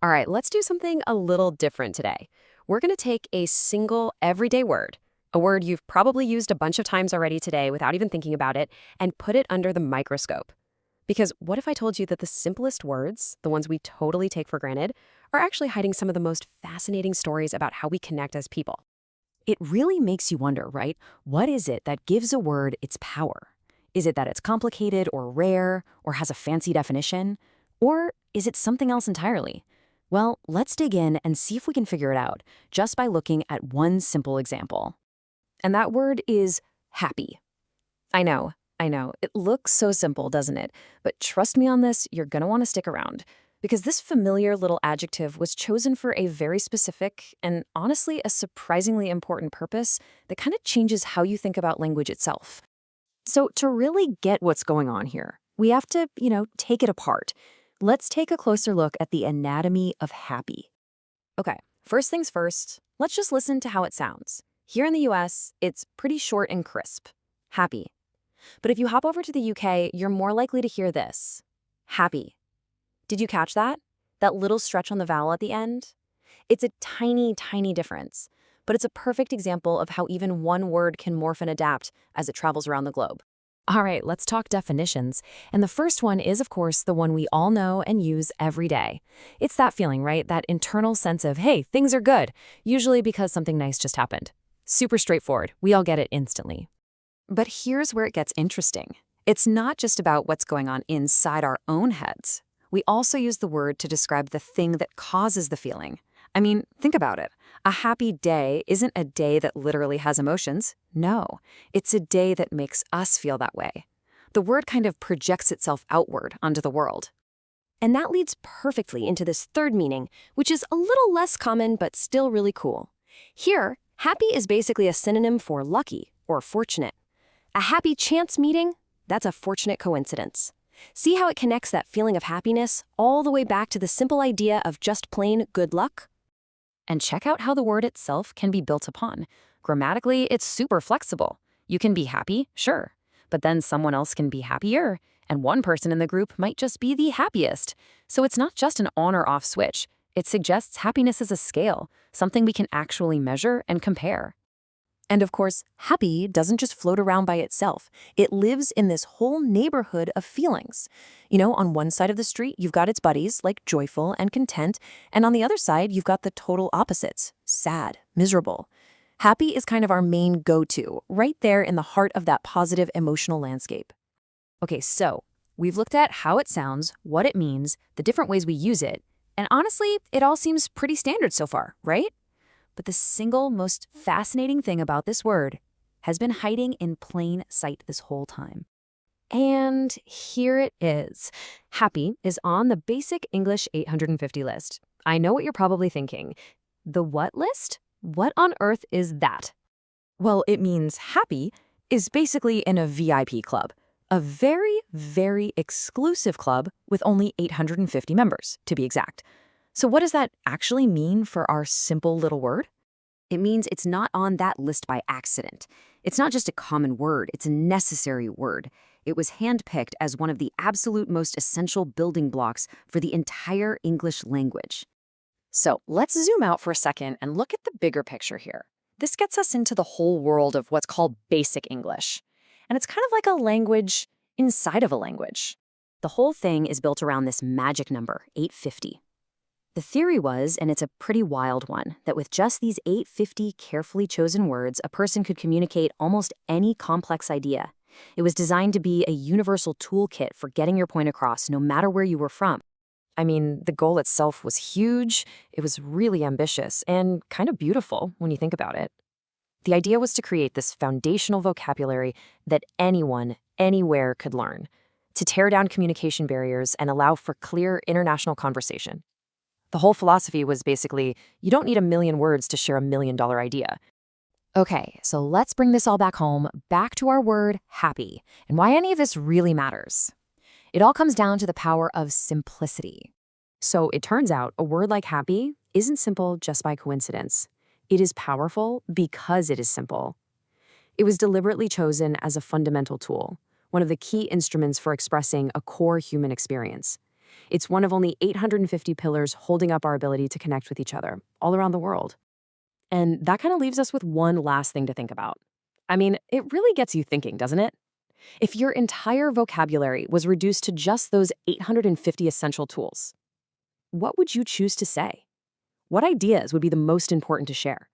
All right, let's do something a little different today. We're going to take a single everyday word, a word you've probably used a bunch of times already today without even thinking about it, and put it under the microscope. Because what if I told you that the simplest words, the ones we totally take for granted, are actually hiding some of the most fascinating stories about how we connect as people? It really makes you wonder, right? What is it that gives a word its power? Is it that it's complicated or rare or has a fancy definition? Or is it something else entirely? Well, let's dig in and see if we can figure it out just by looking at one simple example. And that word is happy. I know, I know. It looks so simple, doesn't it? But trust me on this, you're going to want to stick around. Because this familiar little adjective was chosen for a very specific and honestly a surprisingly important purpose that kind of changes how you think about language itself. So to really get what's going on here, we have to, take it apart. Let's take a closer look at the anatomy of happy. Okay, first things first, let's just listen to how it sounds. Here in the US, it's pretty short and crisp. Happy. But if you hop over to the UK, you're more likely to hear this. Happy. Did you catch that? That little stretch on the vowel at the end? It's a tiny, tiny difference, but it's a perfect example of how even one word can morph and adapt as it travels around the globe. All right, let's talk definitions. And the first one is, of course, the one we all know and use every day. It's that feeling, right? That internal sense of, hey, things are good, usually because something nice just happened. Super straightforward. We all get it instantly. But here's where it gets interesting. It's not just about what's going on inside our own heads. We also use the word to describe the thing that causes the feeling. I mean, think about it. A happy day isn't a day that literally has emotions. No, it's a day that makes us feel that way. The word kind of projects itself outward onto the world. And that leads perfectly into this third meaning, which is a little less common but still really cool. Here, happy is basically a synonym for lucky or fortunate. A happy chance meeting? That's a fortunate coincidence. See how it connects that feeling of happiness all the way back to the simple idea of just plain good luck? And check out how the word itself can be built upon. Grammatically, it's super flexible. You can be happy, sure, but then someone else can be happier, and one person in the group might just be the happiest. So it's not just an on or off switch. It suggests happiness as a scale, something we can actually measure and compare. And of course, happy doesn't just float around by itself. It lives in this whole neighborhood of feelings. On one side of the street, you've got its buddies, like joyful and content, and on the other side, you've got the total opposites, sad, miserable. Happy is kind of our main go-to, right there in the heart of that positive emotional landscape. Okay, so we've looked at how it sounds, what it means, the different ways we use it, and honestly, it all seems pretty standard so far, right? But the single most fascinating thing about this word has been hiding in plain sight this whole time. And here it is. Happy is on the Basic English 850 list. I know what you're probably thinking. The what list? What on earth is that? Well, it means happy is basically in a VIP club, a very, very exclusive club with only 850 members, to be exact. So what does that actually mean for our simple little word? It means it's not on that list by accident. It's not just a common word, it's a necessary word. It was handpicked as one of the absolute most essential building blocks for the entire English language. So let's zoom out for a second and look at the bigger picture here. This gets us into the whole world of what's called basic English. And it's kind of like a language inside of a language. The whole thing is built around this magic number, 850. The theory was, and it's a pretty wild one, that with just these 850 carefully chosen words, a person could communicate almost any complex idea. It was designed to be a universal toolkit for getting your point across, no matter where you were from. I mean, the goal itself was huge, it was really ambitious, and kind of beautiful when you think about it. The idea was to create this foundational vocabulary that anyone, anywhere could learn, to tear down communication barriers and allow for clear international conversation. The whole philosophy was basically, you don't need a million words to share $1 million idea. Okay, so let's bring this all back home, back to our word happy, and why any of this really matters. It all comes down to the power of simplicity. So it turns out a word like happy isn't simple just by coincidence. It is powerful because it is simple. It was deliberately chosen as a fundamental tool, one of the key instruments for expressing a core human experience. It's one of only 850 pillars holding up our ability to connect with each other all around the world. And that kind of leaves us with one last thing to think about. I mean, it really gets you thinking, doesn't it? If your entire vocabulary was reduced to just those 850 essential tools, what would you choose to say? What ideas would be the most important to share?